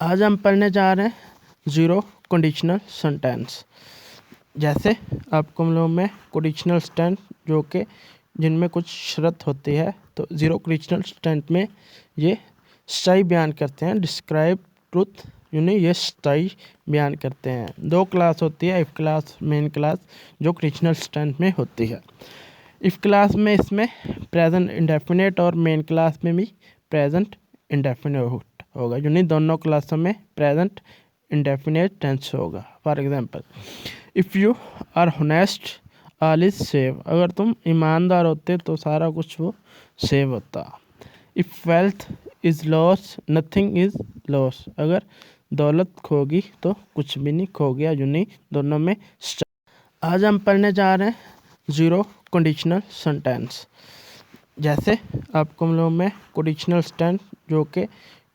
आज हम पढ़ने जा रहे हैं ज़ीरो कंडीशनल सेंटेंस। जैसे आपको मालूम में कंडीशनल सेंटेंस जो कि जिनमें कुछ शर्त होती है, तो ज़ीरो कंडीशनल सेंटेंस में ये सच्चाई बयान करते हैं, डिस्क्राइब ट्रुथ, यानी ये सच्चाई बयान करते हैं। दो क्लास होती है, इफ़ क्लास, मेन क्लास, जो कंडीशनल सेंटेंस में होती है। इफ़ क्लास में इसमें प्रेजेंट इंडेफिनिट और मेन क्लास में भी प्रेजेंट इंडेफिनिट होगा, यानी दोनों क्लासों में प्रेजेंट इंडेफिनिट टेंस होगा। For example, if you are honest all is safe, अगर तुम ईमानदार होते तो सारा कुछ वो सेव होता। If wealth is loss nothing is loss, अगर दौलत खोगी तो कुछ भी नहीं खो गया, यानी दोनों में। आज हम पढ़ने जा रहे हैं ज़ीरो कंडीशनल सेंटेंस। जैसे आपको मालूम में कंडीशनल सेंटेंस जो कि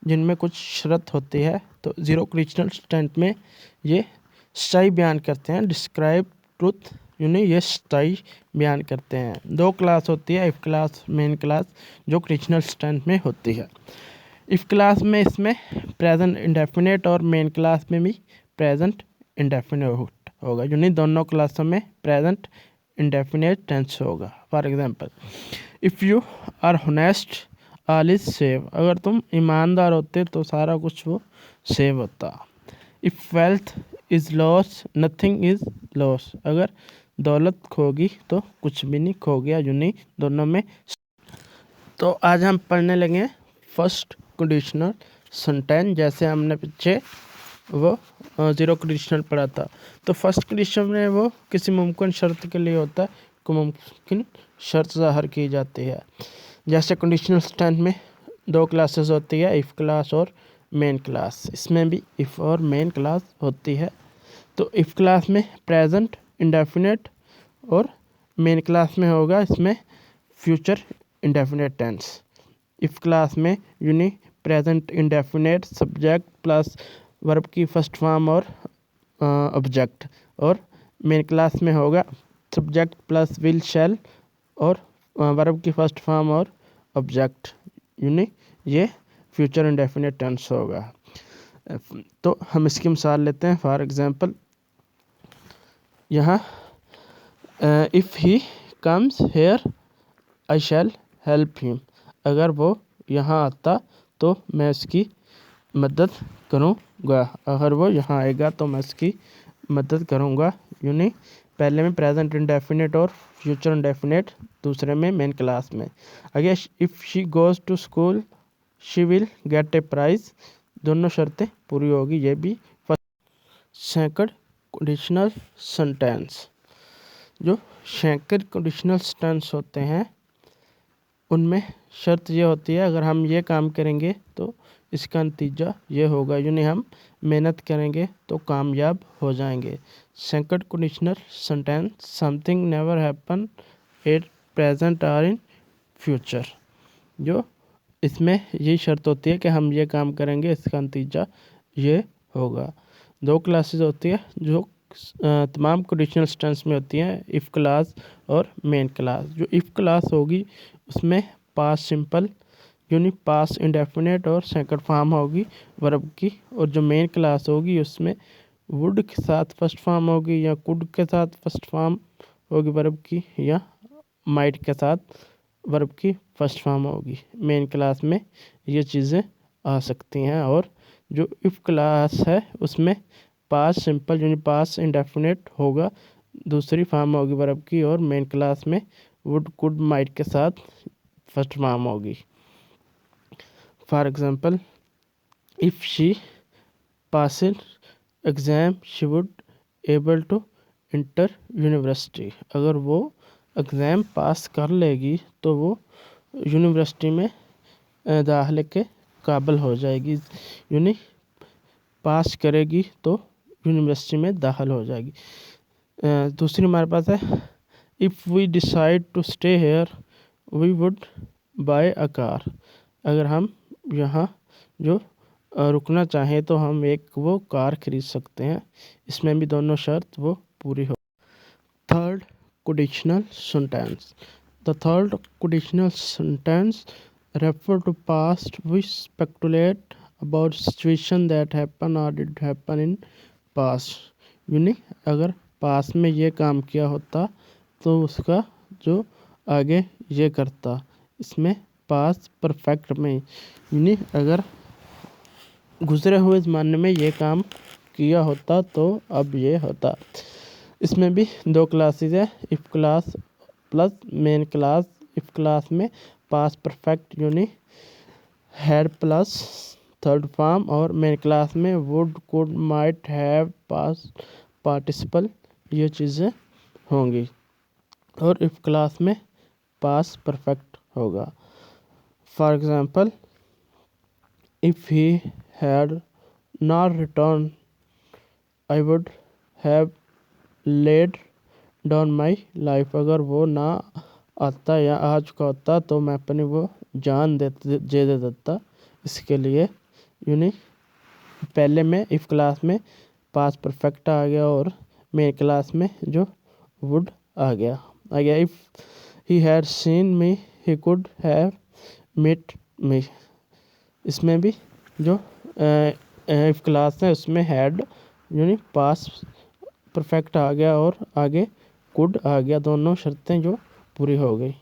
जिनमें कुछ शर्त होती है, तो ज़ीरो कंडीशनल सेंटेंस में ये सच्चाई बयान करते हैं, डिस्क्राइब ट्रुथ, यानी ये सच्चाई बयान करते हैं। दो क्लास होती है, इफ़ क्लास, मेन क्लास, जो कंडीशनल सेंटेंस में होती है। इफ़ क्लास में इसमें प्रेजेंट इंडेफिनिट और मेन क्लास में भी प्रेजेंट इंडेफिनिट होगा, यानी दोनों क्लासों में प्रेजेंट इंडेफिनिट टेंस होगा। For example, if you are honest all is safe, अगर तुम ईमानदार होते तो सारा कुछ वो सेव होता। If wealth is loss nothing is loss, अगर दौलत खोगी तो कुछ भी नहीं खो गया, यानी दोनों में। तो आज हम पढ़ने लगे फर्स्ट कंडीशनल सेंटेंस। जैसे हमने पीछे वो ज़ीरो कंडीशनल पढ़ा था, तो फर्स्ट कंडीशन में वो किसी मुमकिन शर्त के लिए होता है कि मुमकिन शर्त ज़ाहिर की जाती है। जैसे कंडीशनल सेंटेंस में दो क्लासेस होती है, इफ़ क्लास और मेन क्लास। इसमें भी इफ़ और मेन क्लास होती है। तो इफ़ क्लास में प्रेजेंट इंडेफिनिट और मेन क्लास में होगा इसमें future indefinite tense. If clause में यूनी present indefinite subject plus verb की फर्स्ट फॉर्म और ऑब्जेक्ट, और मेन क्लास में होगा सब्जेक्ट प्लस विल शैल और वर्ब की फर्स्ट फॉर्म और ऑब्जेक्ट, यानी ये फ्यूचर इंडेफिनिट टेंस होगा। तो हम इसकी मिसाल लेते हैं। फॉर एग्जांपल, यहाँ if he comes here I shell help him, अगर वो यहाँ आता तो मैं इसकी मदद करूँगा, अगर वो यहाँ आएगा तो मैं इसकी मदद करूँगा, यानी पहले में प्रेजेंट इंडेफिनिट और फ्यूचर इंडेफिनिट, दूसरे में मेन क्लास में। अगर if she goes to school she will get a prize, दोनों शर्तें पूरी होगी। ये भी सेकंड कंडीशनल सेंटेंस। जो सेकंड कंडीशनल सेंटेंस होते हैं उनमें शर्त ये होती है, अगर हम ये काम करेंगे तो इसका नतीजा ये होगा, यानी हम मेहनत करेंगे तो कामयाब हो जाएंगे। Second conditional sentence, something never happen at present और इन फ्यूचर। जो इसमें यही शर्त होती है कि हम ये काम करेंगे, इसका नतीजा ये होगा। दो क्लासेस होती है जो तमाम कंडीशनल सेंटेंस में होती हैं, इफ़ क्लास और मेन क्लास। जो इफ़ क्लास होगी उसमें पास्ट सिंपल यानी पास्ट इंडेफिनिट और सेकंड फॉर्म होगी वर्ब की, और जो मेन क्लास होगी उसमें वुड के साथ फर्स्ट फॉर्म होगी, या कुड के साथ फर्स्ट फॉर्म होगी वर्ब की, या माइट के साथ वर्ब की फर्स्ट फॉर्म होगी। मेन क्लास में ये चीज़ें आ सकती हैं। और जो इफ़ क्लास है उसमें पास्ट सिंपल यानी पास्ट इंडेफिनिट होगा, दूसरी फॉर्म होगी वर्ब की, और मेन क्लास में वुड कुड माइट के साथ फर्स्ट फॉर्म होगी। For example, if she passing exam she would able to enter university, अगर वो एग्ज़ाम पास कर लेगी तो वो यूनिवर्सिटी में दाखिले के काबिल हो जाएगी, यानी पास करेगी तो यूनिवर्सिटी में दाखिल हो जाएगी। दूसरी हमारे पास है, if we decide to stay here we would buy a car, अगर हम यहाँ जो रुकना चाहें तो हम एक वो कार खरीद सकते हैं। इसमें भी दोनों शर्त वो पूरी हो। Third conditional sentence. The third conditional sentence refer to past which speculate about situation that happen और डिड हैपन इन पास्ट। यानी अगर पास में ये काम किया होता तो उसका जो आगे ये करता, इसमें पास परफेक्ट में, यानी अगर गुजरे हुए ज़माने में ये काम किया होता तो अब ये होता। इसमें भी दो क्लासेस है, if class plus main class. If clause में पास परफेक्ट यानी हैड प्लस थर्ड फॉर्म, और मेन क्लास में would, could, might, have, past participle ये चीज़ें होंगी। और इफ़ क्लास में पास परफेक्ट होगा। For example, if he had not returned, I would have laid down my life। अगर वो ना आता या आ चुका होता तो मैं अपनी वो जान दे देता इसके लिए। यानी पहले में इफ़ क्लास में पास परफेक्ट आ गया और मेन क्लास में जो वुड आ गया। If he had seen me he could have met me. इसमें भी जो इफ क्लास है उसमें हैड यानी पास परफेक्ट आ गया और आगे कुड आ गया, दोनों शर्तें जो पूरी हो गई।